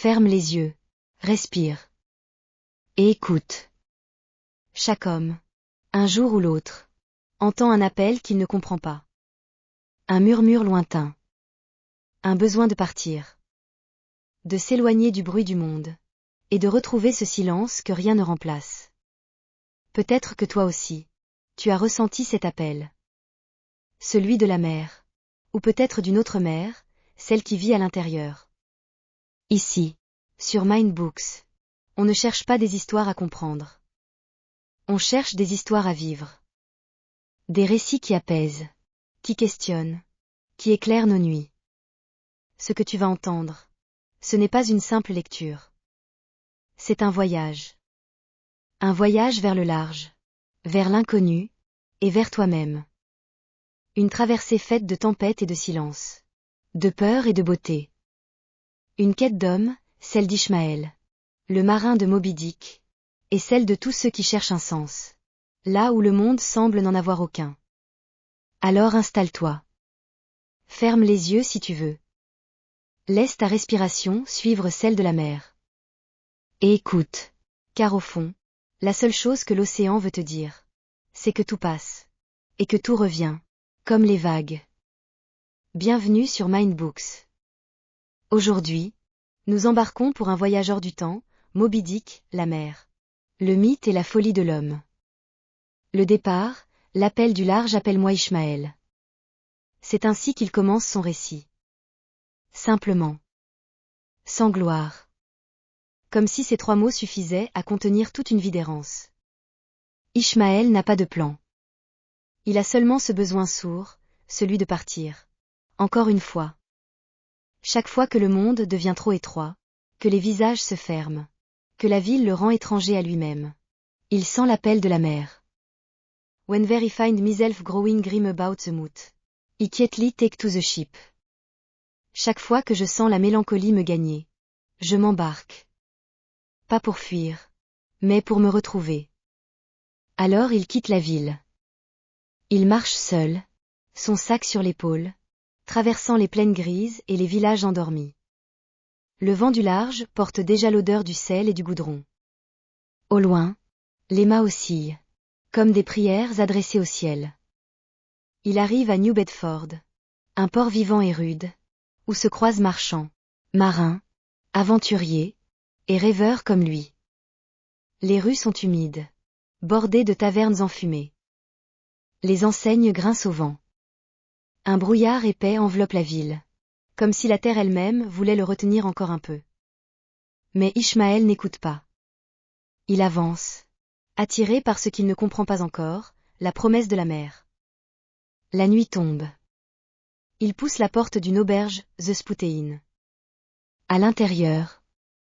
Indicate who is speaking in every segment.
Speaker 1: Ferme les yeux, respire. Et écoute. Chaque homme, un jour ou l'autre, entend un appel qu'il ne comprend pas. Un murmure lointain. Un besoin de partir. De s'éloigner du bruit du monde. Et de retrouver ce silence que rien ne remplace. Peut-être que toi aussi, tu as ressenti cet appel. Celui de la mer. Ou peut-être d'une autre mer, celle qui vit à l'intérieur. Ici, sur Mindbooks, on ne cherche pas des histoires à comprendre. On cherche des histoires à vivre. Des récits qui apaisent, qui questionnent, qui éclairent nos nuits. Ce que tu vas entendre, ce n'est pas une simple lecture. C'est un voyage. Un voyage vers le large, vers l'inconnu, et vers toi-même. Une traversée faite de tempêtes et de silence, de peur et de beauté. Une quête d'homme, celle d'Ishmaël, le marin de Moby Dick, et celle de tous ceux qui cherchent un sens, là où le monde semble n'en avoir aucun. Alors installe-toi. Ferme les yeux si tu veux. Laisse ta respiration suivre celle de la mer. Et écoute, car au fond, la seule chose que l'océan veut te dire, c'est que tout passe, et que tout revient, comme les vagues. Bienvenue sur Mindbooks. Aujourd'hui, nous embarquons pour un voyage hors du temps, Moby Dick, la mer. Le mythe et la folie de l'homme. Le départ, l'appel du large appelle-moi Ishmaël. C'est ainsi qu'il commence son récit. Simplement. Sans gloire. Comme si ces 3 mots suffisaient à contenir toute une vie d'errance. Ishmaël n'a pas de plan. Il a seulement ce besoin sourd, celui de partir. Encore une fois. Chaque fois que le monde devient trop étroit, que les visages se ferment, que la ville le rend étranger à lui-même. Il sent l'appel de la mer. Whenever I find myself growing grim about the mood, I quietly take to the ship. Chaque fois que je sens la mélancolie me gagner, je m'embarque. Pas pour fuir, mais pour me retrouver. Alors il quitte la ville. Il marche seul, son sac sur l'épaule, traversant les plaines grises et les villages endormis. Le vent du large porte déjà l'odeur du sel et du goudron. Au loin, les mâts oscillent, comme des prières adressées au ciel. Il arrive à New Bedford, un port vivant et rude, où se croisent marchands, marins, aventuriers, et rêveurs comme lui. Les rues sont humides, bordées de tavernes enfumées. Les enseignes grincent au vent. Un brouillard épais enveloppe la ville, comme si la terre elle-même voulait le retenir encore un peu. Mais Ishmaël n'écoute pas. Il avance, attiré par ce qu'il ne comprend pas encore, la promesse de la mer. La nuit tombe. Il pousse la porte d'une auberge, The Spouté Inn. À l'intérieur,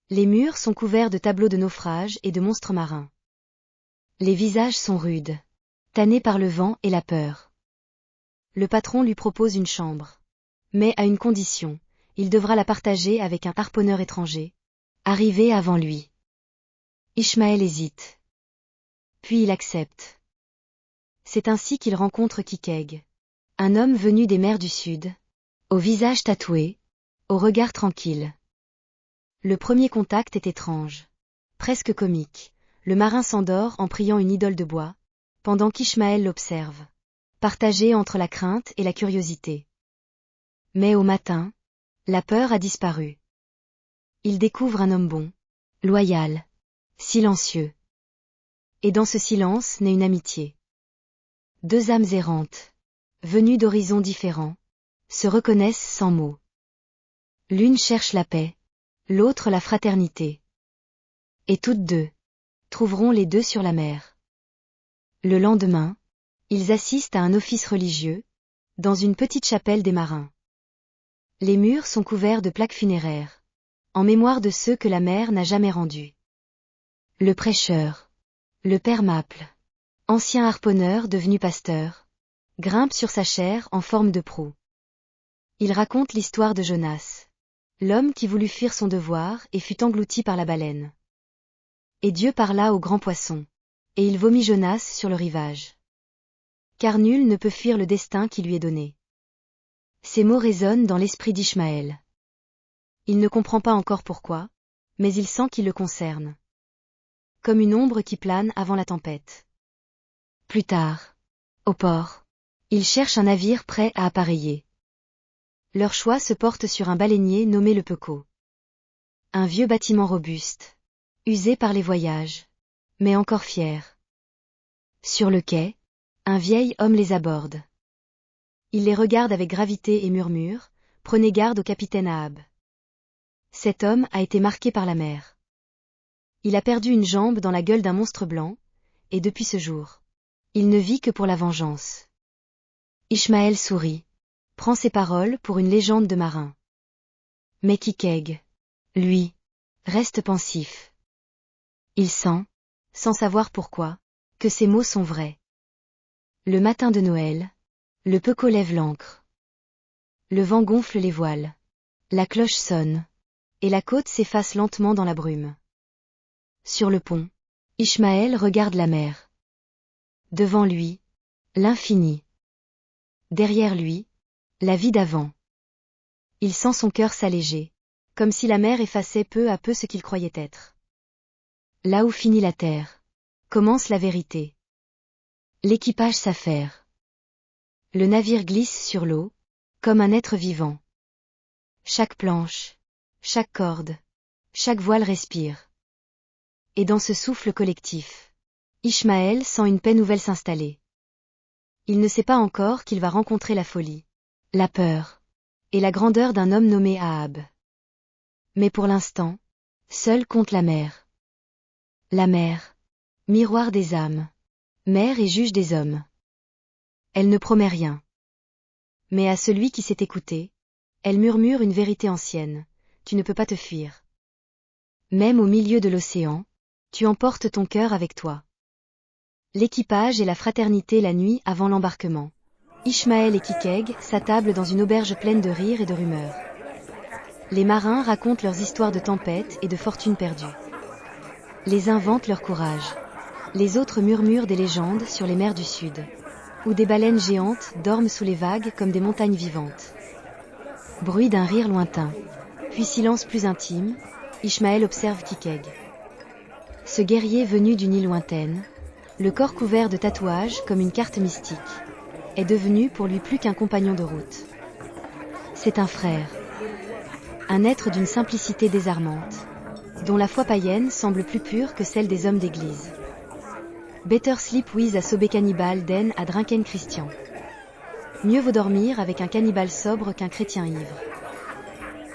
Speaker 1: les murs sont couverts de tableaux de naufrages et de monstres marins. Les visages sont rudes, tannés par le vent et la peur. Le patron lui propose une chambre. Mais à une condition, il devra la partager avec un harponneur étranger, arrivé avant lui. Ishmaël hésite. Puis il accepte. C'est ainsi qu'il rencontre Kikeg. Un homme venu des mers du Sud, au visage tatoué, au regard tranquille. Le premier contact est étrange, presque comique. Le marin s'endort en priant une idole de bois, pendant qu'Ishmaël l'observe, partagé entre la crainte et la curiosité. Mais au matin, la peur a disparu. Il découvre un homme bon, loyal, silencieux. Et dans ce silence naît une amitié. 2 âmes errantes, venues d'horizons différents, se reconnaissent sans mots. L'une cherche la paix, l'autre la fraternité. Et toutes deux trouveront les 2 sur la mer. Le lendemain, ils assistent à un office religieux, dans une petite chapelle des marins. Les murs sont couverts de plaques funéraires, en mémoire de ceux que la mer n'a jamais rendus. Le prêcheur, le père Maple, ancien harponneur devenu pasteur, grimpe sur sa chaire en forme de proue. Il raconte l'histoire de Jonas, l'homme qui voulut fuir son devoir et fut englouti par la baleine. Et Dieu parla au grand poisson, et il vomit Jonas sur le rivage. Car nul ne peut fuir le destin qui lui est donné. Ces mots résonnent dans l'esprit d'Ishmaël. Il ne comprend pas encore pourquoi, mais il sent qu'il le concerne. Comme une ombre qui plane avant la tempête. Plus tard, au port, ils cherchent un navire prêt à appareiller. Leur choix se porte sur un baleinier nommé le Pequot. Un vieux bâtiment robuste, usé par les voyages, mais encore fier. Sur le quai, un vieil homme les aborde. Il les regarde avec gravité et murmure, « Prenez garde au capitaine Ahab. » Cet homme a été marqué par la mer. Il a perdu une jambe dans la gueule d'un monstre blanc, et depuis ce jour, il ne vit que pour la vengeance. Ishmaël sourit, prend ses paroles pour une légende de marin. Mais Kikeg, lui, reste pensif. Il sent, sans savoir pourquoi, que ces mots sont vrais. Le matin de Noël, le Pequot lève l'ancre. Le vent gonfle les voiles. La cloche sonne. Et la côte s'efface lentement dans la brume. Sur le pont, Ishmaël regarde la mer. Devant lui, l'infini. Derrière lui, la vie d'avant. Il sent son cœur s'alléger, comme si la mer effaçait peu à peu ce qu'il croyait être. Là où finit la terre, commence la vérité. L'équipage s'affaire. Le navire glisse sur l'eau, comme un être vivant. Chaque planche, chaque corde, chaque voile respire. Et dans ce souffle collectif, Ishmaël sent une paix nouvelle s'installer. Il ne sait pas encore qu'il va rencontrer la folie, la peur, et la grandeur d'un homme nommé Ahab. Mais pour l'instant, seul compte la mer. La mer, miroir des âmes, mère et juge des hommes. Elle ne promet rien. Mais à celui qui s'est écouté, elle murmure une vérité ancienne, tu ne peux pas te fuir. Même au milieu de l'océan, tu emportes ton cœur avec toi. L'équipage et la fraternité la nuit avant l'embarquement. Ishmaël et Kikeg s'attablent dans une auberge pleine de rires et de rumeurs. Les marins racontent leurs histoires de tempêtes et de fortunes perdues. Les uns vantent leur courage. Les autres murmurent des légendes sur les mers du Sud, où des baleines géantes dorment sous les vagues comme des montagnes vivantes. Bruit d'un rire lointain, puis silence plus intime, Ishmaël observe Kikeg. Ce guerrier venu d'une île lointaine, le corps couvert de tatouages comme une carte mystique, est devenu pour lui plus qu'un compagnon de route. C'est un frère. Un être d'une simplicité désarmante, dont la foi païenne semble plus pure que celle des hommes d'église. Better sleep with a sober cannibal than a drunken Christian. Mieux vaut dormir avec un cannibale sobre qu'un chrétien ivre.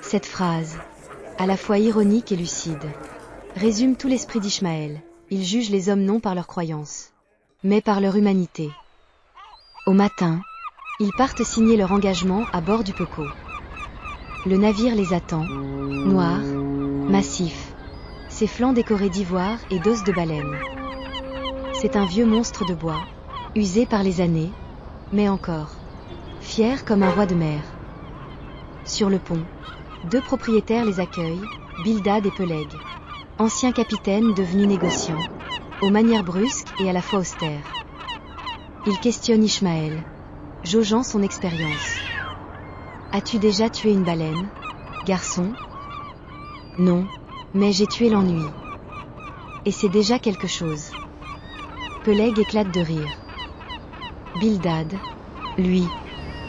Speaker 1: Cette phrase, à la fois ironique et lucide, résume tout l'esprit d'Ishmaël. Il juge les hommes non par leurs croyances, mais par leur humanité. Au matin, ils partent signer leur engagement à bord du Pequot. Le navire les attend, noir, massif, ses flancs décorés d'ivoire et d'os de baleine. C'est un vieux monstre de bois, usé par les années, mais encore, fier comme un roi de mer. Sur le pont, deux propriétaires les accueillent, Bildad et Peleg, anciens capitaines devenus négociants, aux manières brusques et à la fois austères. Ils questionnent Ishmaël, jaugeant son expérience. « As-tu déjà tué une baleine, garçon ?»« Non, mais j'ai tué l'ennui. Et c'est déjà quelque chose. » Peleg éclate de rire. Bildad, lui,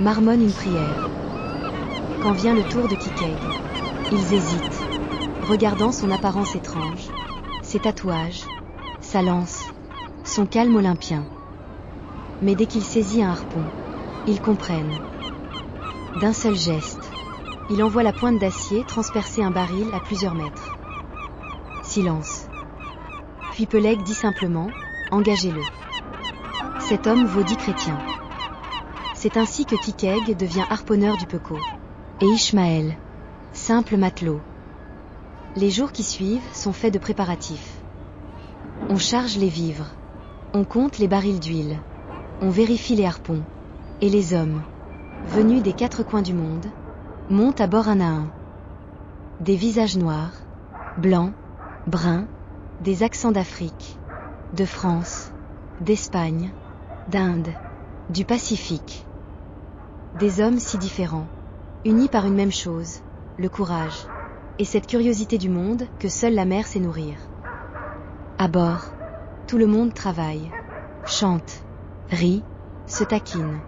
Speaker 1: marmonne une prière. Quand vient le tour de Kikeg, ils hésitent, regardant son apparence étrange, ses tatouages, sa lance, son calme olympien. Mais dès qu'il saisit un harpon, ils comprennent. D'un seul geste, il envoie la pointe d'acier transpercer un baril à plusieurs mètres. Silence. Puis Peleg dit simplement, « Engagez-le. » Cet homme vaut 10 chrétiens. C'est ainsi que Kikeg devient harponneur du Pequot. Et Ishmaël, simple matelot. Les jours qui suivent sont faits de préparatifs. On charge les vivres. On compte les barils d'huile. On vérifie les harpons. Et les hommes, venus des 4 coins du monde, montent à bord un à un. Des visages noirs, blancs, bruns, des accents d'Afrique, de France, d'Espagne, d'Inde, du Pacifique. Des hommes si différents, unis par une même chose, le courage. et cette curiosité du monde que seule la mer sait nourrir. À bord, tout le monde travaille, chante, rit, se taquine.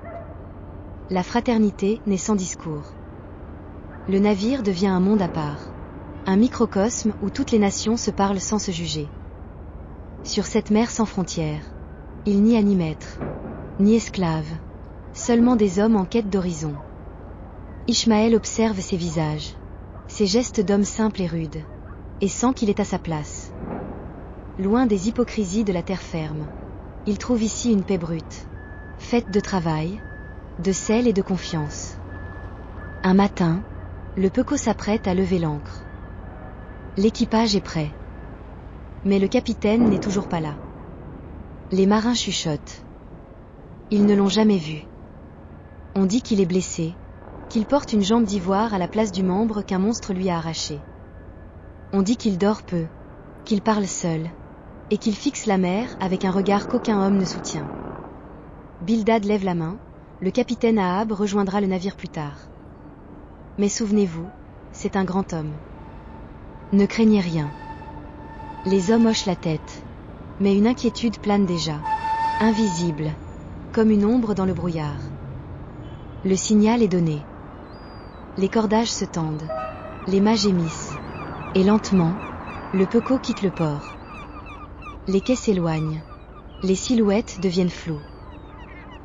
Speaker 1: La fraternité n'est sans discours. Le navire devient un monde à part, un microcosme où toutes les nations se parlent sans se juger. Sur cette mer sans frontières, il n'y a ni maître, ni esclave, seulement des hommes en quête d'horizon. Ishmaël observe ses visages, ses gestes d'homme simple et rude, et sent qu'il est à sa place. Loin des hypocrisies de la terre ferme, il trouve ici une paix brute, faite de travail, de sel et de confiance. Un matin, le Pequot s'apprête à lever l'ancre. L'équipage est prêt. Mais le capitaine n'est toujours pas là. Les marins chuchotent. Ils ne l'ont jamais vu. On dit qu'il est blessé, qu'il porte une jambe d'ivoire à la place du membre qu'un monstre lui a arraché. On dit qu'il dort peu, qu'il parle seul, et qu'il fixe la mer avec un regard qu'aucun homme ne soutient. Bildad lève la main, le capitaine Ahab rejoindra le navire plus tard. Mais souvenez-vous, c'est un grand homme. Ne craignez rien. Les hommes hochent la tête, mais une inquiétude plane déjà, invisible, comme une ombre dans le brouillard. Le signal est donné. Les cordages se tendent, les mâts gémissent, et lentement, le Pequot quitte le port. Les quais s'éloignent, les silhouettes deviennent floues.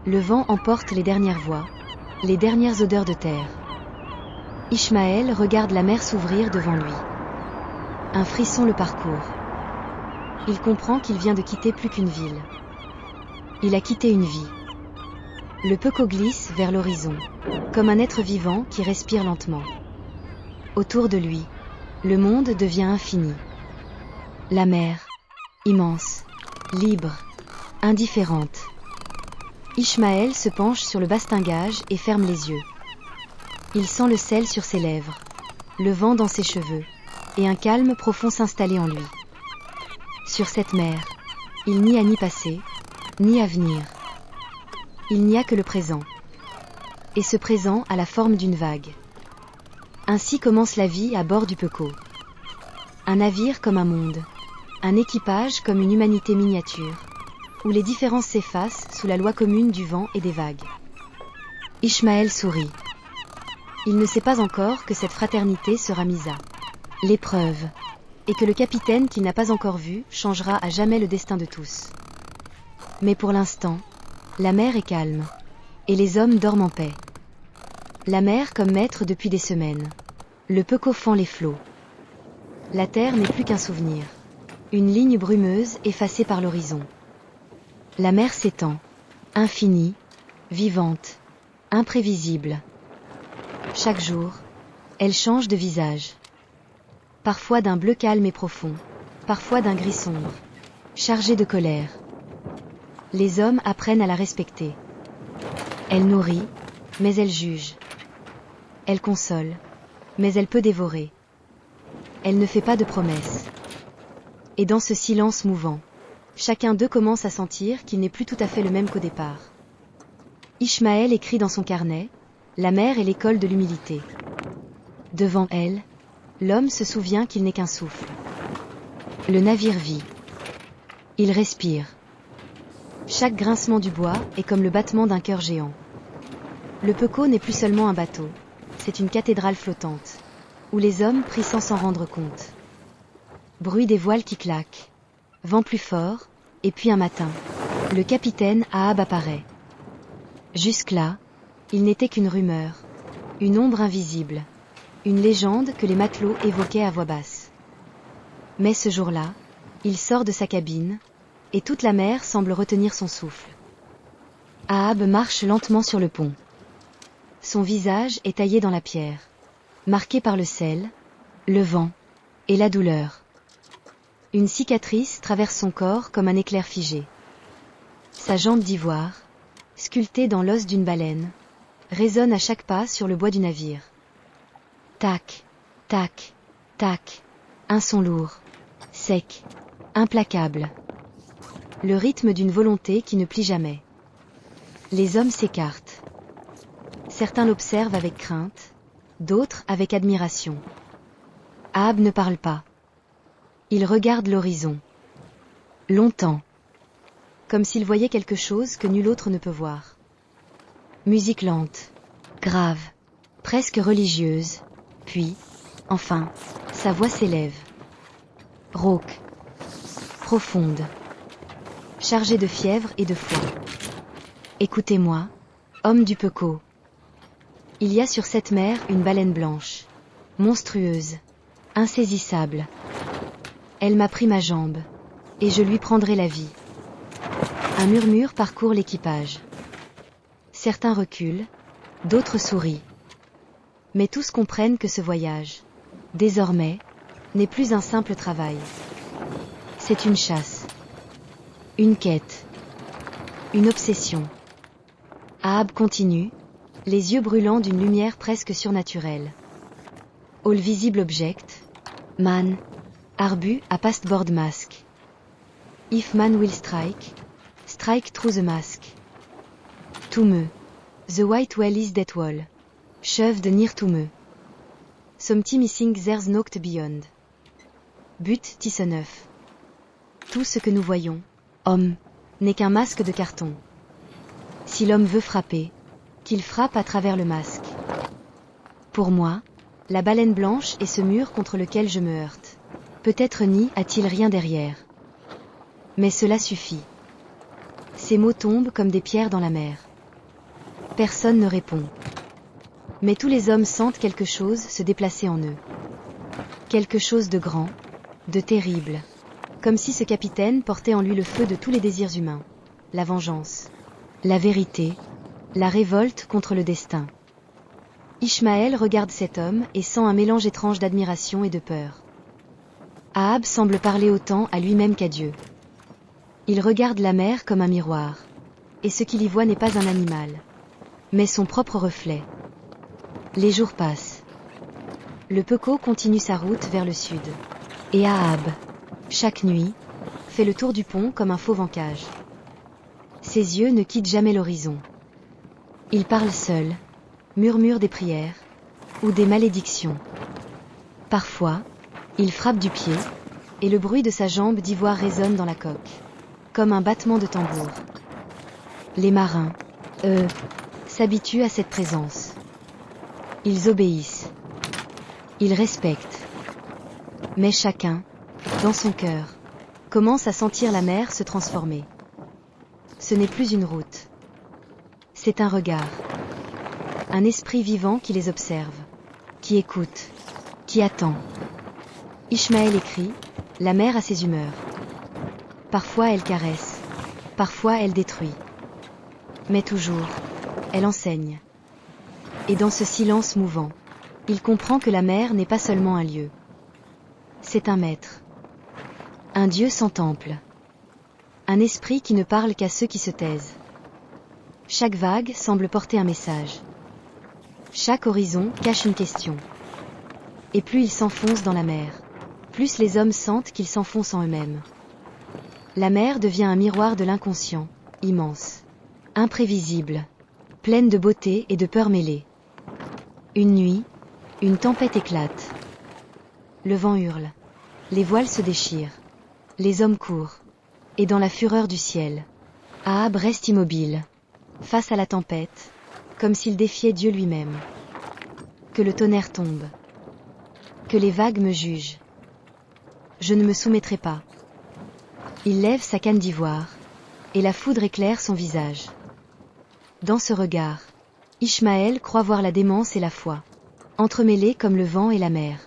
Speaker 1: Le vent emporte les dernières voix, les dernières odeurs de terre. Ishmaël regarde la mer s'ouvrir devant lui. Un frisson le parcourt. Il comprend qu'il vient de quitter plus qu'une ville. Il a quitté une vie. Le Pequot glisse vers l'horizon, comme un être vivant qui respire lentement. Autour de lui, le monde devient infini. La mer, immense, libre, indifférente. Ishmaël se penche sur le bastingage et ferme les yeux. Il sent le sel sur ses lèvres, le vent dans ses cheveux, et un calme profond s'installer en lui. Sur cette mer, il n'y a ni passé, ni avenir. Il n'y a que le présent. Et ce présent a la forme d'une vague. Ainsi commence la vie à bord du Pequot. Un navire comme un monde, un équipage comme une humanité miniature, où les différences s'effacent sous la loi commune du vent et des vagues. Ishmaël sourit. Il ne sait pas encore que cette fraternité sera mise à l'épreuve, et que le capitaine qu'il n'a pas encore vu changera à jamais le destin de tous. Mais pour l'instant, la mer est calme, et les hommes dorment en paix. La mer comme maître depuis des semaines. Le Pequot fend les flots. La terre n'est plus qu'un souvenir, une ligne brumeuse effacée par l'horizon. La mer s'étend, infinie, vivante, imprévisible. Chaque jour, elle change de visage. Parfois d'un bleu calme et profond, parfois d'un gris sombre, chargé de colère. Les hommes apprennent à la respecter. Elle nourrit, mais elle juge. Elle console, mais elle peut dévorer. Elle ne fait pas de promesses. Et dans ce silence mouvant, chacun d'eux commence à sentir qu'il n'est plus tout à fait le même qu'au départ. Ishmaël écrit dans son carnet, « La mer est l'école de l'humilité. » Devant elle, l'homme se souvient qu'il n'est qu'un souffle. Le navire vit. Il respire. Chaque grincement du bois est comme le battement d'un cœur géant. Le Pequot n'est plus seulement un bateau, c'est une cathédrale flottante, où les hommes prient sans s'en rendre compte. Bruit des voiles qui claquent, vent plus fort, et puis un matin, le capitaine Ahab apparaît. Jusque-là, il n'était qu'une rumeur, une ombre invisible, une légende que les matelots évoquaient à voix basse. Mais ce jour-là, il sort de sa cabine, et toute la mer semble retenir son souffle. Ahab marche lentement sur le pont. Son visage est taillé dans la pierre, marqué par le sel, le vent et la douleur. Une cicatrice traverse son corps comme un éclair figé. Sa jambe d'ivoire, sculptée dans l'os d'une baleine, résonne à chaque pas sur le bois du navire. Tac, tac, tac, un son lourd, sec, implacable. Le rythme d'une volonté qui ne plie jamais. Les hommes s'écartent. Certains l'observent avec crainte, d'autres avec admiration. Ahab ne parle pas. Il regarde l'horizon. Longtemps. Comme s'il voyait quelque chose que nul autre ne peut voir. Musique lente. Grave. Presque religieuse. Puis, enfin, sa voix s'élève. Rauque. Profonde. Chargée de fièvre et de foi. Écoutez-moi, homme du Pequot. Il y a sur cette mer une baleine blanche. Monstrueuse. Insaisissable. Elle m'a pris ma jambe. Et je lui prendrai la vie. Un murmure parcourt l'équipage. Certains reculent, d'autres sourient. Mais tous comprennent que ce voyage, désormais, n'est plus un simple travail. C'est une chasse. Une quête. Une obsession. Ahab continue, les yeux brûlants d'une lumière presque surnaturelle. All visible object. Man. Arbu a pasteboard mask. If man will strike, strike through the mask. To me. The white whale is that wall. Shoved near to me. Something missing there's knocked beyond. But 19. Tout ce que nous voyons, homme, n'est qu'un masque de carton. Si l'homme veut frapper, qu'il frappe à travers le masque. Pour moi, la baleine blanche est ce mur contre lequel je me heurte. Peut-être n'y a-t-il rien derrière. Mais cela suffit. Ces mots tombent comme des pierres dans la mer. Personne ne répond. Mais tous les hommes sentent quelque chose se déplacer en eux. Quelque chose de grand, de terrible. Comme si ce capitaine portait en lui le feu de tous les désirs humains. La vengeance. La vérité. La révolte contre le destin. Ishmaël regarde cet homme et sent un mélange étrange d'admiration et de peur. Ahab semble parler autant à lui-même qu'à Dieu. Il regarde la mer comme un miroir. Et ce qu'il y voit n'est pas un animal, mais son propre reflet. Les jours passent. Le Pequot continue sa route vers le sud. Et Ahab, chaque nuit, fait le tour du pont comme un fauve en cage. Ses yeux ne quittent jamais l'horizon. Il parle seul, murmure des prières, ou des malédictions. Parfois, il frappe du pied, et le bruit de sa jambe d'ivoire résonne dans la coque, comme un battement de tambour. Les marins, eux, s'habituent à cette présence. Ils obéissent. Ils respectent. Mais chacun, dans son cœur, commence à sentir la mer se transformer. Ce n'est plus une route. C'est un regard. Un esprit vivant qui les observe, qui écoute, qui attend. Ishmaël écrit, la mer a ses humeurs. Parfois elle caresse, parfois elle détruit. Mais toujours, elle enseigne. Et dans ce silence mouvant, il comprend que la mer n'est pas seulement un lieu. C'est un maître. Un Dieu sans temple. Un esprit qui ne parle qu'à ceux qui se taisent. Chaque vague semble porter un message. Chaque horizon cache une question. Et plus ils s'enfoncent dans la mer, plus les hommes sentent qu'ils s'enfoncent en eux-mêmes. La mer devient un miroir de l'inconscient, immense, imprévisible, pleine de beauté et de peur mêlée. Une nuit, une tempête éclate. Le vent hurle. Les voiles se déchirent. Les hommes courent. Et dans la fureur du ciel, Ahab reste immobile, face à la tempête, comme s'il défiait Dieu lui-même. Que le tonnerre tombe. Que les vagues me jugent. Je ne me soumettrai pas. Il lève sa canne d'ivoire, et la foudre éclaire son visage. Dans ce regard, Ishmaël croit voir la démence et la foi, entremêlées comme le vent et la mer.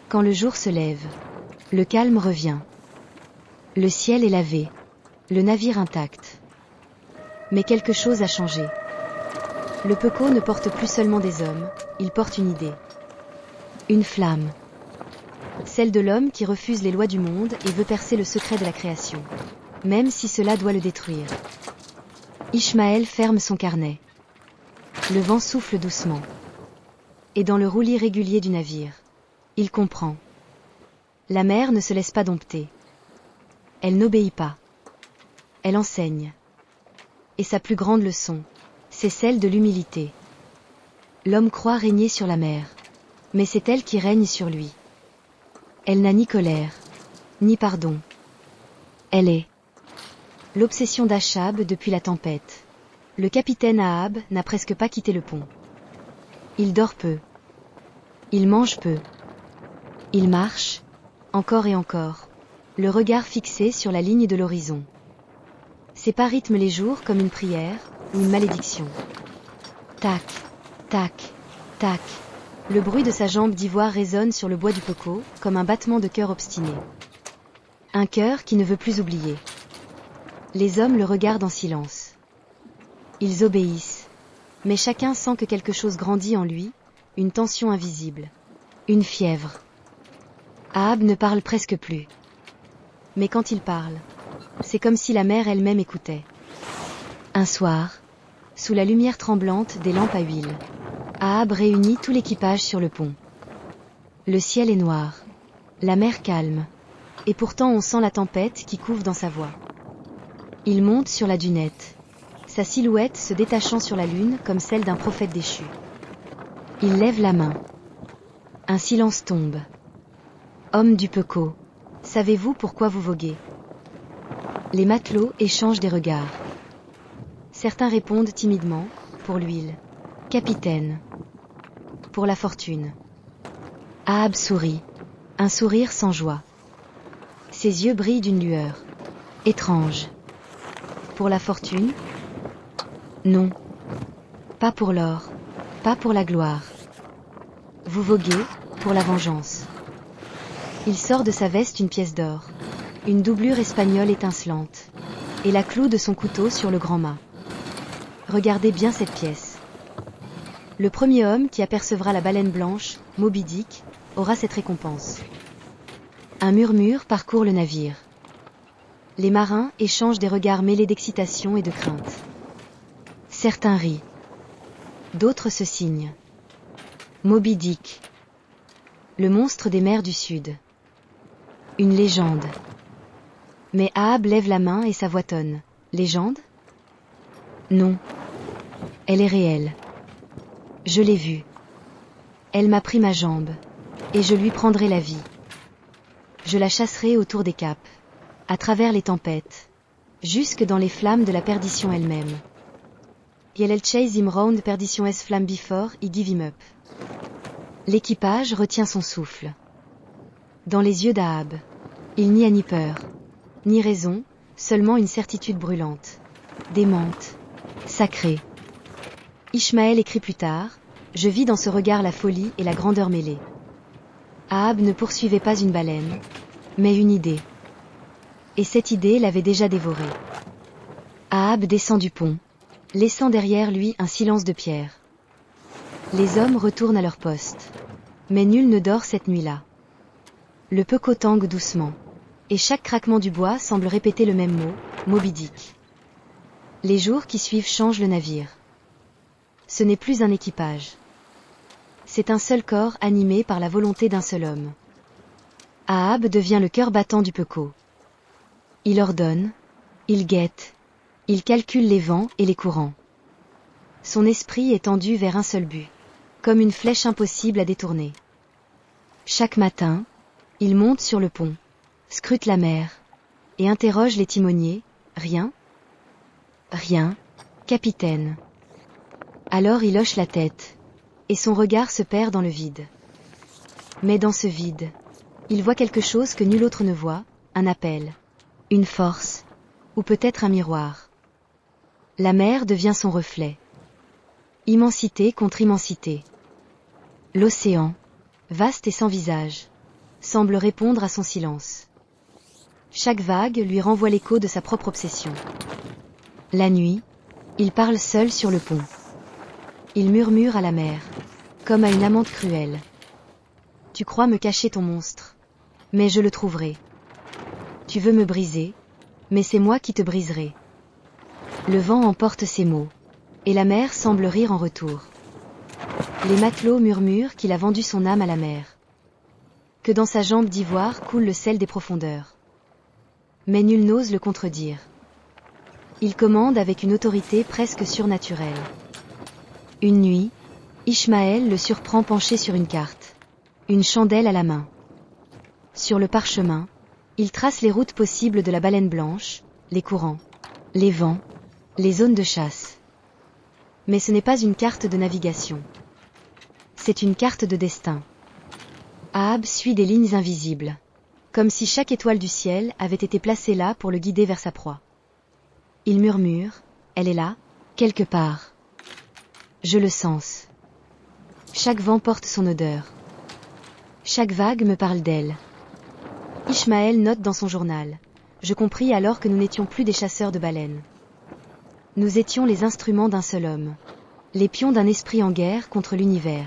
Speaker 1: Quand le jour se lève, le calme revient. Le ciel est lavé, le navire intact. Mais quelque chose a changé. Le Pequot ne porte plus seulement des hommes, il porte une idée. Une flamme. Celle de l'homme qui refuse les lois du monde et veut percer le secret de la création, même si cela doit le détruire. Ishmaël ferme son carnet. Le vent souffle doucement. Et dans le roulis régulier du navire, il comprend. La mer ne se laisse pas dompter. Elle n'obéit pas. Elle enseigne. Et sa plus grande leçon, c'est celle de l'humilité. L'homme croit régner sur la mer, mais c'est elle qui règne sur lui. Elle n'a ni colère, ni pardon. Elle est l'obsession d'Achab depuis la tempête. Le capitaine Ahab n'a presque pas quitté le pont. Il dort peu. Il mange peu. Il marche, encore et encore, le regard fixé sur la ligne de l'horizon. Ses pas rythment les jours comme une prière ou une malédiction. Tac, tac, tac. Le bruit de sa jambe d'ivoire résonne sur le bois du peco, comme un battement de cœur obstiné. Un cœur qui ne veut plus oublier. Les hommes le regardent en silence. Ils obéissent. Mais chacun sent que quelque chose grandit en lui, une tension invisible. Une fièvre. Ahab ne parle presque plus. Mais quand il parle, c'est comme si la mer elle-même écoutait. Un soir, sous la lumière tremblante des lampes à huile, Ahab réunit tout l'équipage sur le pont. Le ciel est noir, la mer calme, et pourtant on sent la tempête qui couve dans sa voix. Il monte sur la dunette, sa silhouette se détachant sur la lune comme celle d'un prophète déchu. Il lève la main. Un silence tombe. Homme du peco, savez-vous pourquoi vous voguez? Les matelots échangent des regards. Certains répondent timidement, pour l'huile. Capitaine. Pour la fortune. Ahab sourit. Un sourire sans joie. Ses yeux brillent d'une lueur étrange. Pour la fortune? Non. Pas pour l'or. Pas pour la gloire. Vous voguez pour la vengeance. Il sort de sa veste une pièce d'or, une doublure espagnole étincelante, et la cloue de son couteau sur le grand mât. Regardez bien cette pièce. Le premier homme qui apercevra la baleine blanche, Moby Dick, aura cette récompense. Un murmure parcourt le navire. Les marins échangent des regards mêlés d'excitation et de crainte. Certains rient. D'autres se signent. Moby Dick. Le monstre des mers du Sud. Une légende. Mais Ahab lève la main et s'avoitonne. Légende? Non. Elle est réelle. Je l'ai vue. Elle m'a pris ma jambe. Et je lui prendrai la vie. Je la chasserai autour des caps. À travers les tempêtes. Jusque dans les flammes de la perdition elle-même. Yell'el chase him round perdition es flamme before I give him up. L'équipage retient son souffle. Dans les yeux d'Ahab, il n'y a ni peur, ni raison, seulement une certitude brûlante, démente, sacrée. Ishmaël écrit plus tard, « Je vis dans ce regard la folie et la grandeur mêlées. » Ahab ne poursuivait pas une baleine, mais une idée. Et cette idée l'avait déjà dévoré. Ahab descend du pont, laissant derrière lui un silence de pierre. Les hommes retournent à leur poste. Mais nul ne dort cette nuit-là. Le peco tangue doucement. Et chaque craquement du bois semble répéter le même mot, Moby Dick. Les jours qui suivent changent le navire. Ce n'est plus un équipage. C'est un seul corps animé par la volonté d'un seul homme. Ahab devient le cœur battant du peco. Il ordonne, il guette, il calcule les vents et les courants. Son esprit est tendu vers un seul but. Comme une flèche impossible à détourner. Chaque matin, il monte sur le pont, scrute la mer, et interroge les timoniers. Rien? Rien, capitaine. Alors il hoche la tête, et son regard se perd dans le vide. Mais dans ce vide, il voit quelque chose que nul autre ne voit, un appel, une force, ou peut-être un miroir. La mer devient son reflet. Immensité contre immensité. L'océan, vaste et sans visage, semble répondre à son silence. Chaque vague lui renvoie l'écho de sa propre obsession. La nuit, il parle seul sur le pont. Il murmure à la mer, comme à une amante cruelle. Tu crois me cacher ton monstre, mais je le trouverai. Tu veux me briser, mais c'est moi qui te briserai. Le vent emporte ses mots, et la mer semble rire en retour. Les matelots murmurent qu'il a vendu son âme à la mer. Que dans sa jambe d'ivoire coule le sel des profondeurs. Mais nul n'ose le contredire. Il commande avec une autorité presque surnaturelle. Une nuit, Ishmaël le surprend penché sur une carte. Une chandelle à la main. Sur le parchemin, il trace les routes possibles de la baleine blanche, les courants, les vents, les zones de chasse. Mais ce n'est pas une carte de navigation. C'est une carte de destin. Ahab suit des lignes invisibles, comme si chaque étoile du ciel avait été placée là pour le guider vers sa proie. Il murmure, elle est là, quelque part. Je le sens. Chaque vent porte son odeur. Chaque vague me parle d'elle. Ishmaël note dans son journal. Je compris alors que nous n'étions plus des chasseurs de baleines. Nous étions les instruments d'un seul homme. Les pions d'un esprit en guerre contre l'univers.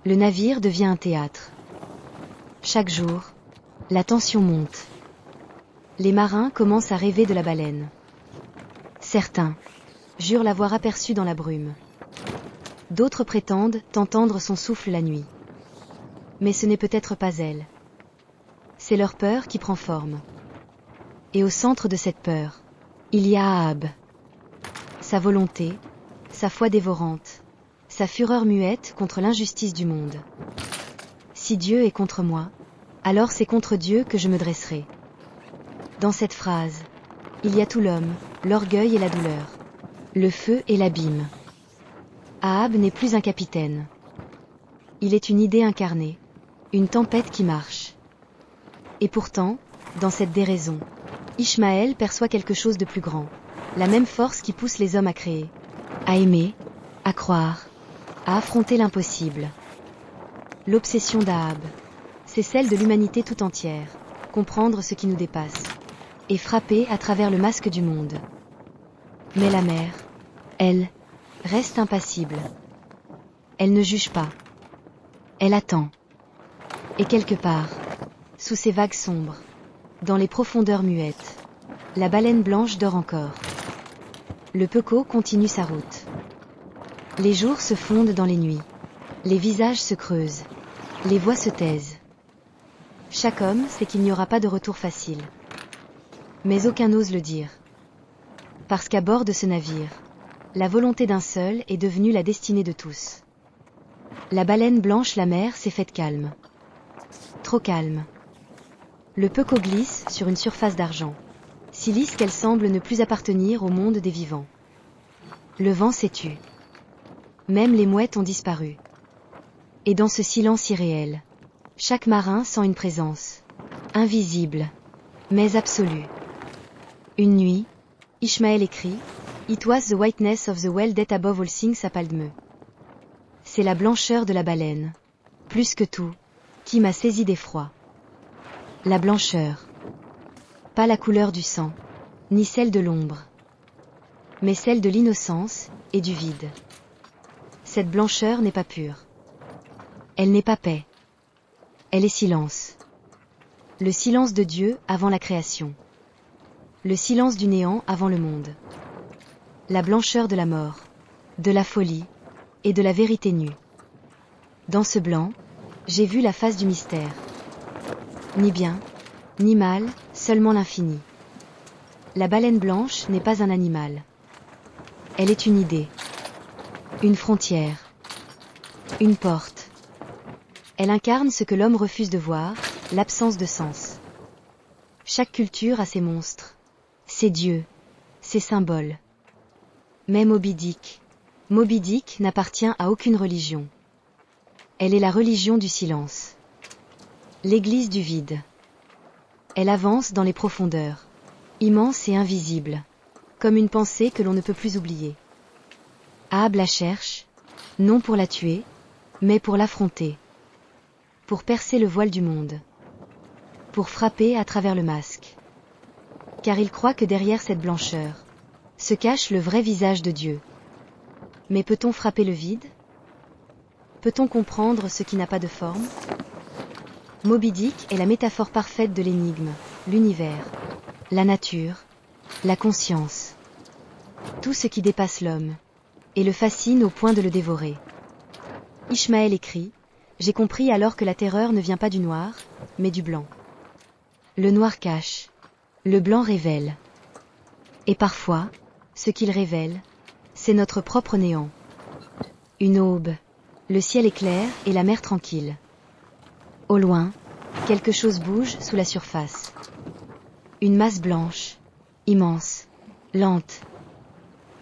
Speaker 1: Le navire devient un théâtre. Chaque jour, la tension monte. Les marins commencent à rêver de la baleine. Certains jurent l'avoir aperçue dans la brume. D'autres prétendent entendre son souffle la nuit. Mais ce n'est peut-être pas elle. C'est leur peur qui prend forme. Et au centre de cette peur, il y a Ahab. Sa volonté, sa foi dévorante, sa fureur muette contre l'injustice du monde. Si Dieu est contre moi, alors c'est contre Dieu que je me dresserai. Dans cette phrase, il y a tout l'homme, l'orgueil et la douleur, le feu et l'abîme. Ahab n'est plus un capitaine. Il est une idée incarnée, une tempête qui marche. Et pourtant, dans cette déraison, Ishmaël perçoit quelque chose de plus grand, la même force qui pousse les hommes à créer, à aimer, à croire, à affronter l'impossible. L'obsession d'Ahab, c'est celle de l'humanité tout entière, comprendre ce qui nous dépasse, et frapper à travers le masque du monde. Mais la mer, elle, reste impassible. Elle ne juge pas. Elle attend. Et quelque part, sous ces vagues sombres, dans les profondeurs muettes, la baleine blanche dort encore. Le Pequot continue sa route. Les jours se fondent dans les nuits. Les visages se creusent. Les voix se taisent. Chaque homme sait qu'il n'y aura pas de retour facile. Mais aucun n'ose le dire. Parce qu'à bord de ce navire, la volonté d'un seul est devenue la destinée de tous. La baleine blanche, la mer, s'est faite calme. Trop calme. Le Pequot glisse sur une surface d'argent, si lisse qu'elle semble ne plus appartenir au monde des vivants. Le vent s'est tu. Même les mouettes ont disparu. Et dans ce silence irréel, chaque marin sent une présence, invisible, mais absolue. Une nuit, Ishmaël écrit, « It was the whiteness of the whale that above all things appalled me. » C'est la blancheur de la baleine, plus que tout, qui m'a saisi d'effroi. La blancheur. Pas la couleur du sang, ni celle de l'ombre, mais celle de l'innocence et du vide. Cette blancheur n'est pas pure. Elle n'est pas paix. Elle est silence. Le silence de Dieu avant la création. Le silence du néant avant le monde. La blancheur de la mort, de la folie et de la vérité nue. Dans ce blanc, j'ai vu la face du mystère. Ni bien, ni mal, seulement l'infini. La baleine blanche n'est pas un animal. Elle est une idée. Une frontière. Une porte. Elle incarne ce que l'homme refuse de voir, l'absence de sens. Chaque culture a ses monstres, ses dieux, ses symboles. Mais Moby Dick n'appartient à aucune religion. Elle est la religion du silence. L'église du vide. Elle avance dans les profondeurs, immense et invisible, comme une pensée que l'on ne peut plus oublier. Ahab la cherche, non pour la tuer, mais pour l'affronter. Pour percer le voile du monde. Pour frapper à travers le masque. Car il croit que derrière cette blancheur se cache le vrai visage de Dieu. Mais peut-on frapper le vide? Peut-on comprendre ce qui n'a pas de forme? Moby Dick est la métaphore parfaite de l'énigme, l'univers, la nature, la conscience. Tout ce qui dépasse l'homme, et le fascine au point de le dévorer. Ishmaël écrit, « J'ai compris alors que la terreur ne vient pas du noir, mais du blanc. Le noir cache, le blanc révèle. Et parfois, ce qu'il révèle, c'est notre propre néant. Une aube, le ciel est clair et la mer tranquille. Au loin, Quelque chose bouge sous la surface. Une masse blanche, immense, lente.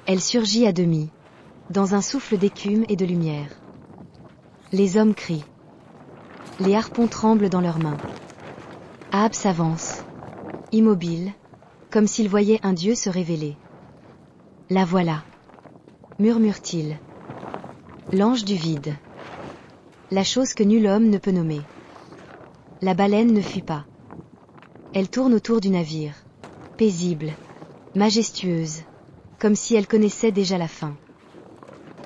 Speaker 1: Elle surgit à demi, dans un souffle d'écume et de lumière. Les hommes crient. Les harpons tremblent dans leurs mains. Ahab s'avance, immobile, comme s'il voyait un dieu se révéler. La voilà, murmure-t-il. L'ange du vide. La chose que nul homme ne peut nommer. La baleine ne fuit pas. Elle tourne autour du navire, paisible, majestueuse, comme si elle connaissait déjà la fin.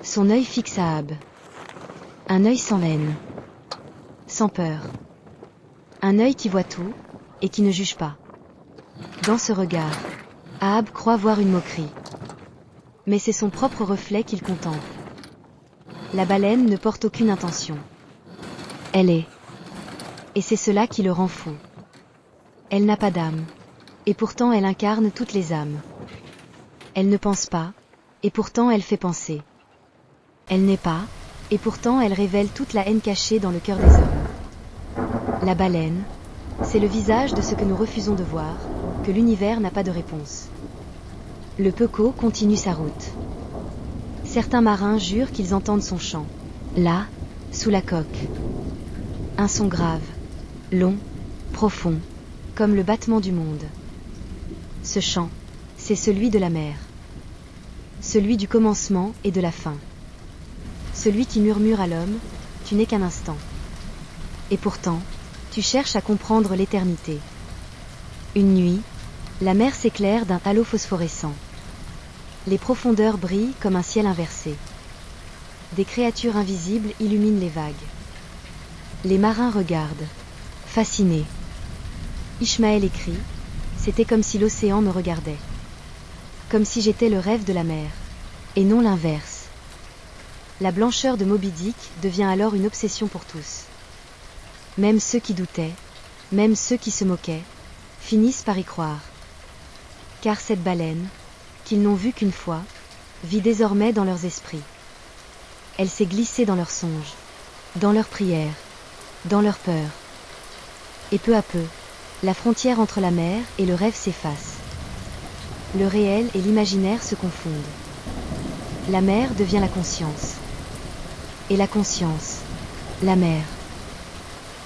Speaker 1: Son œil fixe Ahab. Un œil sans haine, sans peur. Un œil qui voit tout, et qui ne juge pas. Dans ce regard, Ahab croit voir une moquerie. Mais c'est son propre reflet qu'il contemple. La baleine ne porte aucune intention. Elle est. Et c'est cela qui le rend fou. Elle n'a pas d'âme. Et pourtant elle incarne toutes les âmes. Elle ne pense pas, et pourtant elle fait penser. Elle n'est pas, et pourtant elle révèle toute la haine cachée dans le cœur des hommes. La baleine, c'est le visage de ce que nous refusons de voir, que l'univers n'a pas de réponse. Le Pequot continue sa route. Certains marins jurent qu'ils entendent son chant, là, sous la coque. Un son grave, long, profond, comme le battement du monde. Ce chant, c'est celui de la mer. Celui du commencement et de la fin. Celui qui murmure à l'homme, tu n'es qu'un instant. Et pourtant, tu cherches à comprendre l'éternité. Une nuit, la mer s'éclaire d'un halo phosphorescent. Les profondeurs brillent comme un ciel inversé. Des créatures invisibles illuminent les vagues. Les marins regardent, fascinés. Ishmaël écrit, c'était comme si l'océan me regardait. Comme si j'étais le rêve de la mer, et non l'inverse. La blancheur de Moby Dick devient alors une obsession pour tous. Même ceux qui doutaient, même ceux qui se moquaient, finissent par y croire. Car cette baleine, qu'ils n'ont vue qu'une fois, vit désormais dans leurs esprits. Elle s'est glissée dans leurs songes, dans leurs prières, dans leurs peurs. Et peu à peu, la frontière entre la mer et le rêve s'efface. Le réel et l'imaginaire se confondent. La mer devient la conscience. Et la conscience, la mer.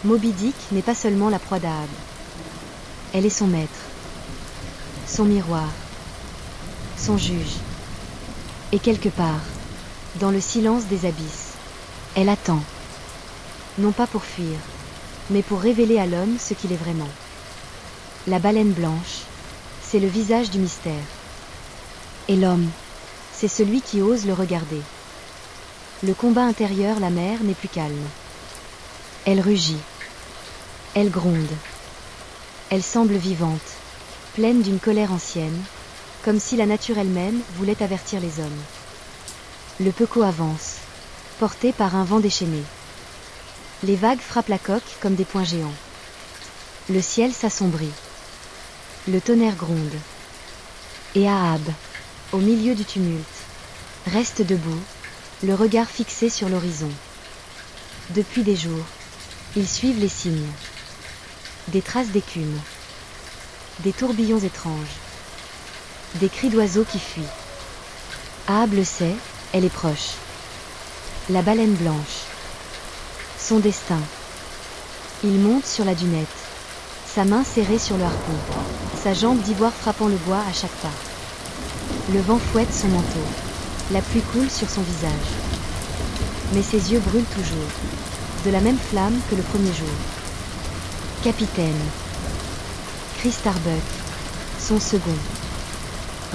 Speaker 1: Moby Dick n'est pas seulement la proie d'Ahab. Elle est son maître, son miroir, son juge. Et quelque part, dans le silence des abysses, elle attend. Non pas pour fuir, mais pour révéler à l'homme ce qu'il est vraiment. La baleine blanche, c'est le visage du mystère. Et l'homme, c'est celui qui ose le regarder. Le combat intérieur, la mer, n'est plus calme. Elle rugit. Elle gronde. Elle semble vivante, pleine d'une colère ancienne, comme si la nature elle-même voulait avertir les hommes. Le Pequot avance, porté par un vent déchaîné. Les vagues frappent la coque comme des poings géants. Le ciel s'assombrit. Le tonnerre gronde. Et Ahab, au milieu du tumulte, reste debout, le regard fixé sur l'horizon. Depuis des jours, ils suivent les signes. Des traces d'écume. Des tourbillons étranges. Des cris d'oiseaux qui fuient. Ahab le sait, elle est proche. La baleine blanche. Son destin. Il monte sur la dunette. Sa main serrée sur le harpon. Sa jambe d'ivoire frappant le bois à chaque pas. Le vent fouette son manteau. La pluie coule sur son visage. Mais ses yeux brûlent toujours. De la même flamme que le premier jour. Capitaine. Chris Starbuck. Son second.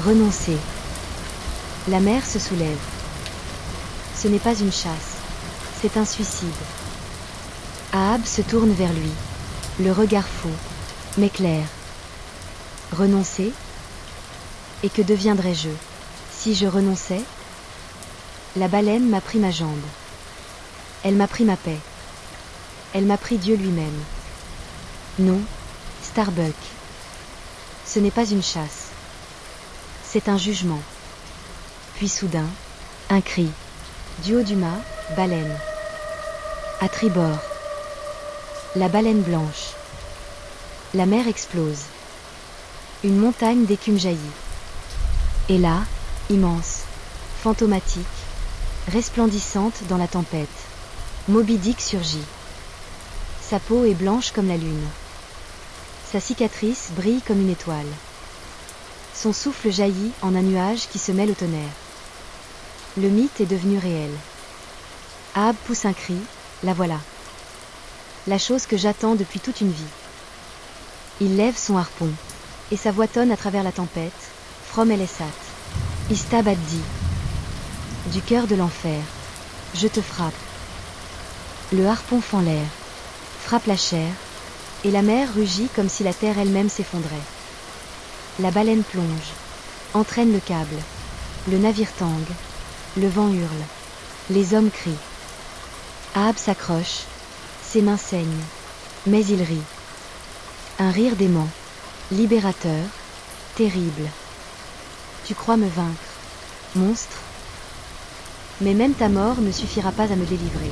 Speaker 1: Renoncer. La mer se soulève. Ce n'est pas une chasse. C'est un suicide. Ahab se tourne vers lui. Le regard fou, mais clair. Renoncer? Et que deviendrais-je si je renonçais? La baleine m'a pris ma jambe. Elle m'a pris ma paix. Elle m'a pris Dieu lui-même. Non, Starbuck. Ce n'est pas une chasse. C'est un jugement. Puis soudain, un cri. Du haut du mât, baleine. À tribord. La baleine blanche. La mer explose. Une montagne d'écume jaillit. Et là, immense, fantomatique, resplendissante dans la tempête, Moby Dick surgit. Sa peau est blanche comme la lune. Sa cicatrice brille comme une étoile. Son souffle jaillit en un nuage qui se mêle au tonnerre. Le mythe est devenu réel. Ahab pousse un cri, la voilà. La chose que j'attends depuis toute une vie. Il lève son harpon, et sa voix tonne à travers la tempête, From El Essat. Istabaddi. Du cœur de l'enfer, je te frappe. Le harpon fend l'air, frappe la chair, et la mer rugit comme si la terre elle-même s'effondrait. La baleine plonge, entraîne le câble, le navire tangue, le vent hurle, les hommes crient. Ahab s'accroche, ses mains saignent, mais il rit. Un rire dément, libérateur, terrible. Tu crois me vaincre, monstre? Mais même ta mort ne suffira pas à me délivrer.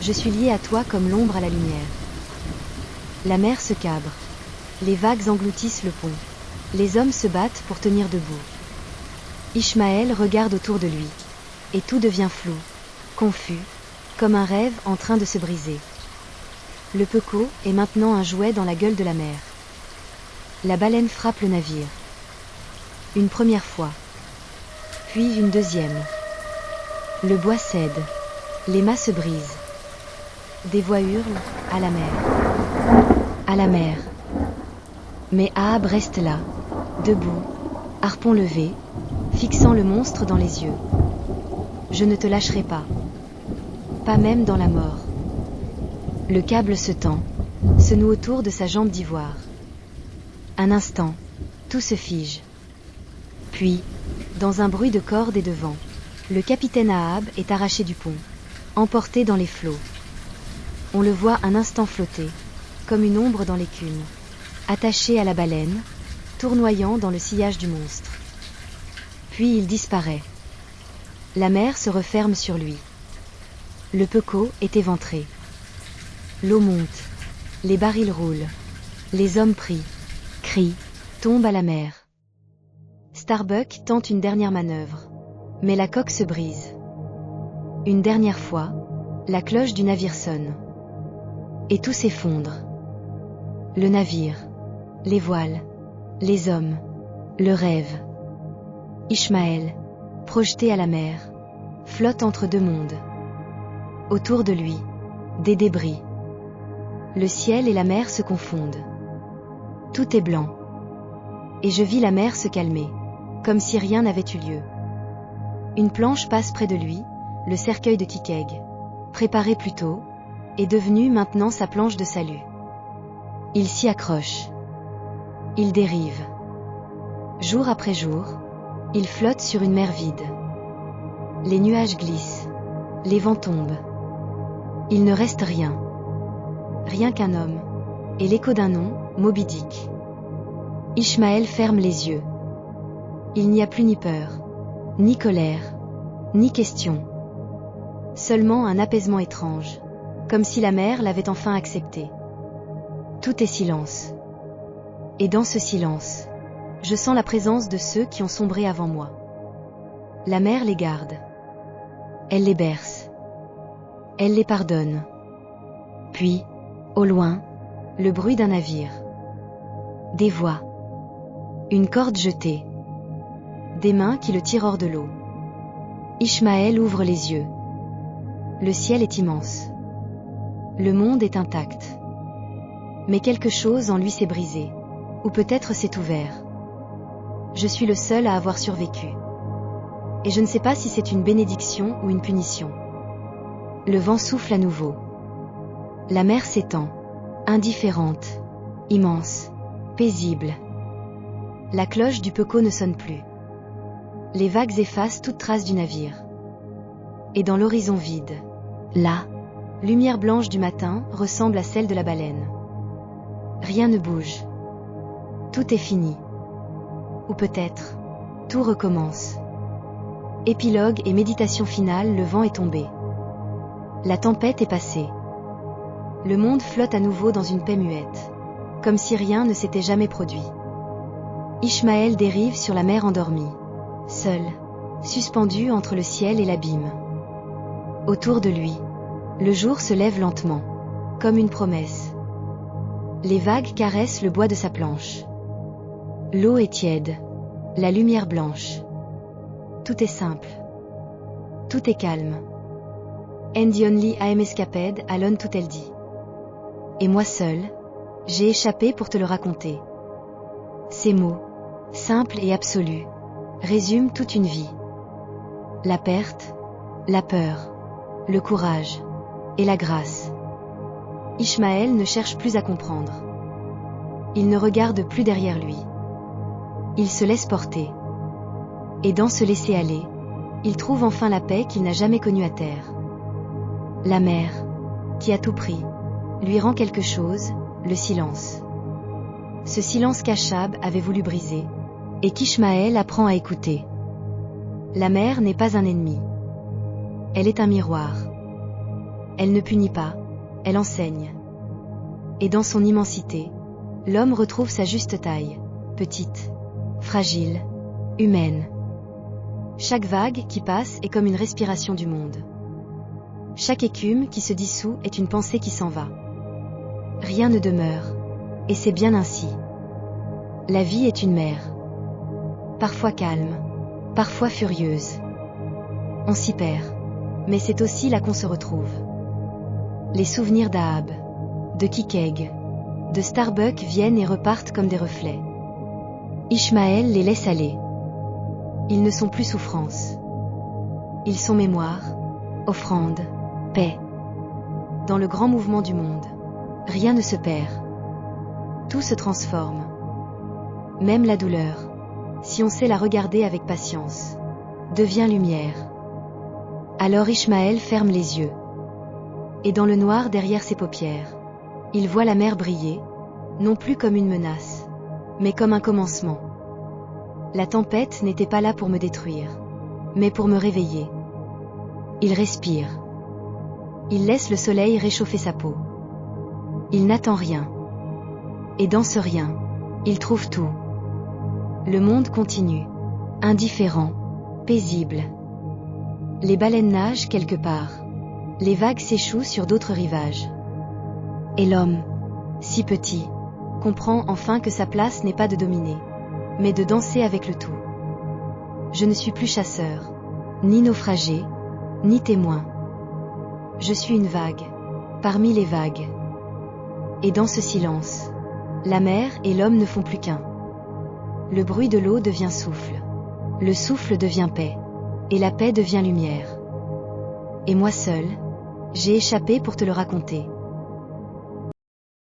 Speaker 1: Je suis lié à toi comme l'ombre à la lumière. La mer se cabre, les vagues engloutissent le pont, les hommes se battent pour tenir debout. Ishmaël regarde autour de lui, et tout devient flou, confus, comme un rêve en train de se briser. Le Pequot est maintenant un jouet dans la gueule de la mer. La baleine frappe le navire. Une première fois, puis une deuxième. Le bois cède, les mâts se brisent. Des voix hurlent, à la mer. À la mer. Mais Ahab reste là, debout, harpon levé, fixant le monstre dans les yeux. Je ne te lâcherai pas. Pas même dans la mort. Le câble se tend, se noue autour de sa jambe d'ivoire. Un instant, tout se fige. Puis, dans un bruit de cordes et de vent, le capitaine Ahab est arraché du pont, emporté dans les flots. On le voit un instant flotter, comme une ombre dans l'écume, attaché à la baleine, tournoyant dans le sillage du monstre. Puis il disparaît. La mer se referme sur lui. Le Pequot est éventré. L'eau monte, les barils roulent, les hommes prient, crient, tombent à la mer. Starbuck tente une dernière manœuvre, mais la coque se brise. Une dernière fois, la cloche du navire sonne. Et tout s'effondre. Le navire, les voiles, les hommes, le rêve. Ishmaël, projeté à la mer, flotte entre deux mondes. Autour de lui, des débris. Le ciel et la mer se confondent. Tout est blanc. Et je vis la mer se calmer, comme si rien n'avait eu lieu. Une planche passe près de lui, le cercueil de Kikeg, préparé plus tôt, est devenu maintenant sa planche de salut. Il s'y accroche. Il dérive. Jour après jour, il flotte sur une mer vide. Les nuages glissent, les vents tombent. Il ne reste rien. Rien qu'un homme, et l'écho d'un nom, Moby Dick. Ishmaël ferme les yeux. Il n'y a plus ni peur, ni colère, ni question. Seulement un apaisement étrange, comme si la mer l'avait enfin accepté. Tout est silence. Et dans ce silence, je sens la présence de ceux qui ont sombré avant moi. La mer les garde. Elle les berce. Elle les pardonne. Puis, au loin, le bruit d'un navire. Des voix. Une corde jetée. Des mains qui le tirent hors de l'eau. Ishmaël ouvre les yeux. Le ciel est immense. Le monde est intact. Mais quelque chose en lui s'est brisé. Ou peut-être s'est ouvert. Je suis le seul à avoir survécu. Et je ne sais pas si c'est une bénédiction ou une punition. Le vent souffle à nouveau. La mer s'étend, indifférente, immense, paisible. La cloche du Pequot ne sonne plus. Les vagues effacent toute trace du navire. Et dans l'horizon vide, là, lumière blanche du matin ressemble à celle de la baleine. Rien ne bouge. Tout est fini. Ou peut-être, tout recommence. Épilogue et méditation finale, le vent est tombé. La tempête est passée. Le monde flotte à nouveau dans une paix muette, comme si rien ne s'était jamais produit. Ishmaël dérive sur la mer endormie, seul, suspendu entre le ciel et l'abîme. Autour de lui, le jour se lève lentement, comme une promesse. Les vagues caressent le bois de sa planche. L'eau est tiède, la lumière blanche. Tout est simple. Tout est calme. And the only I'm escaped alone, tout elle dit. Et moi seul, j'ai échappé pour te le raconter. Ces mots, simples et absolus, résument toute une vie. La perte, la peur, le courage et la grâce. Ishmaël ne cherche plus à comprendre. Il ne regarde plus derrière lui. Il se laisse porter. Et dans ce laisser aller, il trouve enfin la paix qu'il n'a jamais connue à terre. La mer, qui a tout pris, lui rend quelque chose, le silence. Ce silence qu'Achab avait voulu briser, et qu'Ishmaël apprend à écouter. La mer n'est pas un ennemi. Elle est un miroir. Elle ne punit pas, elle enseigne. Et dans son immensité, l'homme retrouve sa juste taille, petite, fragile, humaine. Chaque vague qui passe est comme une respiration du monde. Chaque écume qui se dissout est une pensée qui s'en va. Rien ne demeure, et c'est bien ainsi. La vie est une mer. Parfois calme, parfois furieuse. On s'y perd, mais c'est aussi là qu'on se retrouve. Les souvenirs d'Ahab, de Kikeg, de Starbuck viennent et repartent comme des reflets. Ishmaël les laisse aller. Ils ne sont plus souffrance. Ils sont mémoire, offrande, paix. Dans le grand mouvement du monde, rien ne se perd. Tout se transforme. Même la douleur, si on sait la regarder avec patience, devient lumière. Alors Ishmaël ferme les yeux. Et dans le noir derrière ses paupières, il voit la mer briller, non plus comme une menace, mais comme un commencement. La tempête n'était pas là pour me détruire, mais pour me réveiller. Il respire. Il laisse le soleil réchauffer sa peau. Il n'attend rien. Et dans ce rien, il trouve tout. Le monde continue, indifférent, paisible. Les baleines nagent quelque part. Les vagues s'échouent sur d'autres rivages. Et l'homme, si petit, comprend enfin que sa place n'est pas de dominer, mais de danser avec le tout. Je ne suis plus chasseur, ni naufragé, ni témoin. Je suis une vague, parmi les vagues. Et dans ce silence, la mer et l'homme ne font plus qu'un. Le bruit de l'eau devient souffle, le souffle devient paix, et la paix devient lumière. Et moi seul, j'ai échappé pour te le raconter.